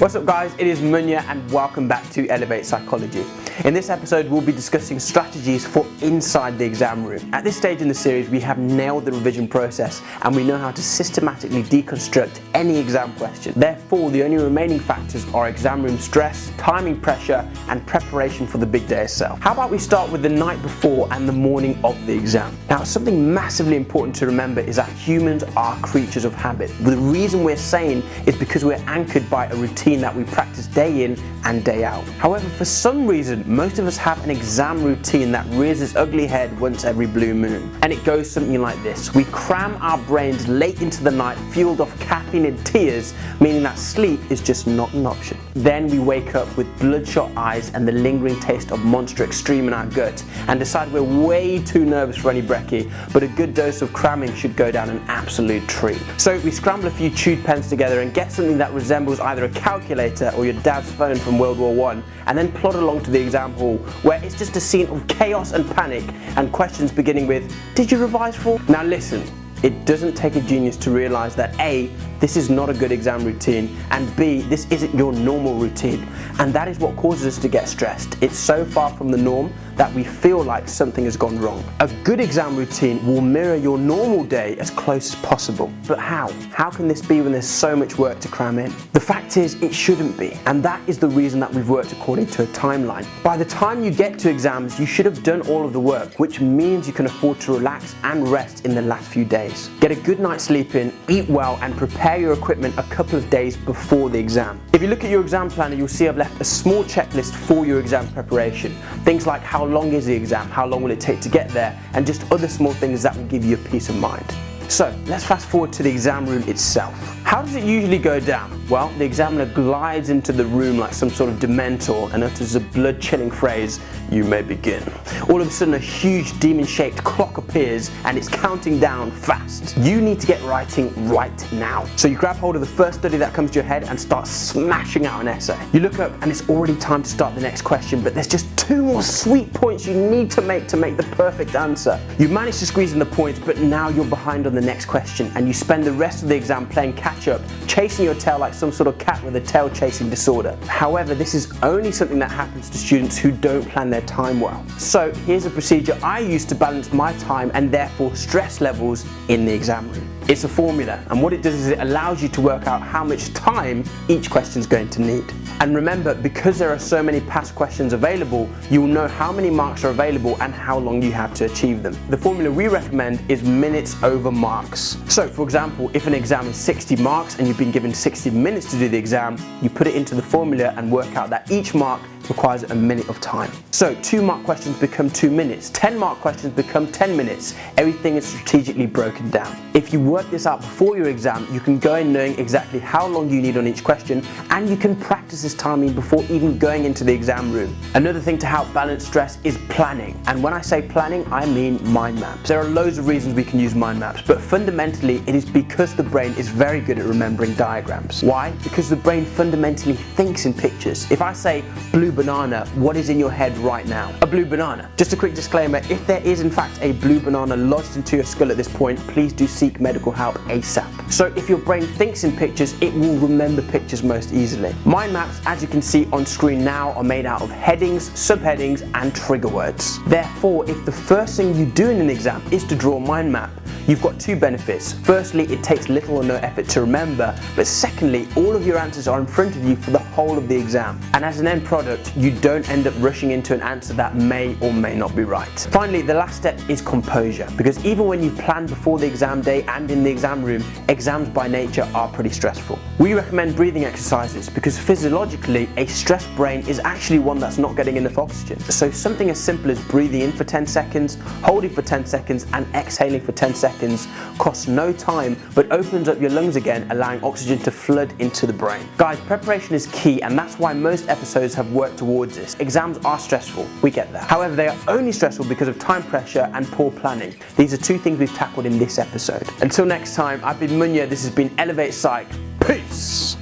What's up guys, it is Munya and welcome back to Elevate Psychology. In this episode we'll be discussing strategies for inside the exam room. At this stage in the series we have nailed the revision process and we know how to systematically deconstruct any exam question. Therefore the only remaining factors are exam room stress, timing pressure and preparation for the big day itself. How about we start with the night before and the morning of the exam. Now something massively important to remember is that humans are creatures of habit. The reason we're sane is because we're anchored by a routine that we practice day in and day out. However, for some reason, most of us have an exam routine that rears its ugly head once every blue moon. And it goes something like this. We cram our brains late into the night, fueled off caffeine and tears, meaning that sleep is just not an option. Then we wake up with bloodshot eyes and the lingering taste of Monster Extreme in our gut and decide we're way too nervous for any brekkie, but a good dose of cramming should go down an absolute treat. So we scramble a few chewed pens together and get something that resembles either a calculator or your dad's phone from World War I, and then plod along to the exam hall where it's just a scene of chaos and panic and questions beginning with, "Did you revise for?" Now listen, it doesn't take a genius to realise that A, this is not a good exam routine, and B, this isn't your normal routine, and that is what causes us to get stressed. It's so far from the norm that we feel like something has gone wrong. A good exam routine will mirror your normal day as close as possible. But how? How can this be when there's so much work to cram in? The fact is, it shouldn't be, and that is the reason that we've worked according to a timeline. By the time you get to exams, you should have done all of the work, which means you can afford to relax and rest in the last few days. Get a good night's sleep in, eat well, and prepare your equipment a couple of days before the exam. If you look at your exam planner, you'll see I've left a small checklist for your exam preparation. Things like how long is the exam, how long will it take to get there, and just other small things that will give you a peace of mind. So let's fast forward to the exam room itself. How does it usually go down? Well, the examiner glides into the room like some sort of dementor and utters a blood-chilling phrase, "You may begin." All of a sudden a huge demon-shaped clock appears and it's counting down fast. You need to get writing right now. So you grab hold of the first study that comes to your head and start smashing out an essay. You look up and it's already time to start the next question, but there's just 2 more sweet points you need to make the perfect answer. You manage to squeeze in the points, but now you're behind on the next question and you spend the rest of the exam playing catch up, chasing your tail like some sort of cat with a tail chasing disorder. However, this is only something that happens to students who don't plan their time well. So here's a procedure I use to balance my time and therefore stress levels in the exam room. It's a formula, and what it does is it allows you to work out how much time each question is going to need. And remember, because there are so many past questions available, you'll know how many marks are available and how long you have to achieve them. The formula we recommend is minutes over marks. So for example, if an exam is 60 marks and you've been given 60 minutes to do the exam, you put it into the formula and work out that each mark requires a minute of time. So 2-mark questions become 2 minutes, 10-mark questions become 10 minutes. Everything is strategically broken down. If you work this out before your exam, you can go in knowing exactly how long you need on each question, and you can practice this timing before even going into the exam room. Another thing to help balance stress is planning. And when I say planning, I mean mind maps. There are loads of reasons we can use mind maps, but fundamentally it is because the brain is very good at remembering diagrams. Why? Because the brain fundamentally thinks in pictures. If I say blue banana, what is in your head right now? A blue banana. Just a quick disclaimer, if there is in fact a blue banana lodged into your skull at this point, please do seek medical help ASAP. So if your brain thinks in pictures, it will remember pictures most easily. Mind maps, as you can see on screen now, are made out of headings, subheadings and trigger words. Therefore, if the first thing you do in an exam is to draw a mind map, you've got 2 benefits. Firstly, it takes little or no effort to remember, but secondly, all of your answers are in front of you for the whole of the exam. And as an end product, you don't end up rushing into an answer that may or may not be right. Finally, the last step is composure, because even when you plan before the exam day and in the exam room, exams by nature are pretty stressful. We recommend breathing exercises because physiologically, a stressed brain is actually one that's not getting enough oxygen. So something as simple as breathing in for 10 seconds, holding for 10 seconds and exhaling for 10 seconds costs no time but opens up your lungs again, allowing oxygen to flood into the brain. Guys, preparation is key, and that's why most episodes have worked towards this. Exams are stressful, we get that. However, they are only stressful because of time pressure and poor planning. These are 2 things we've tackled in this episode. Until next time, I've been Munya, this has been Elevate-psych. Peace!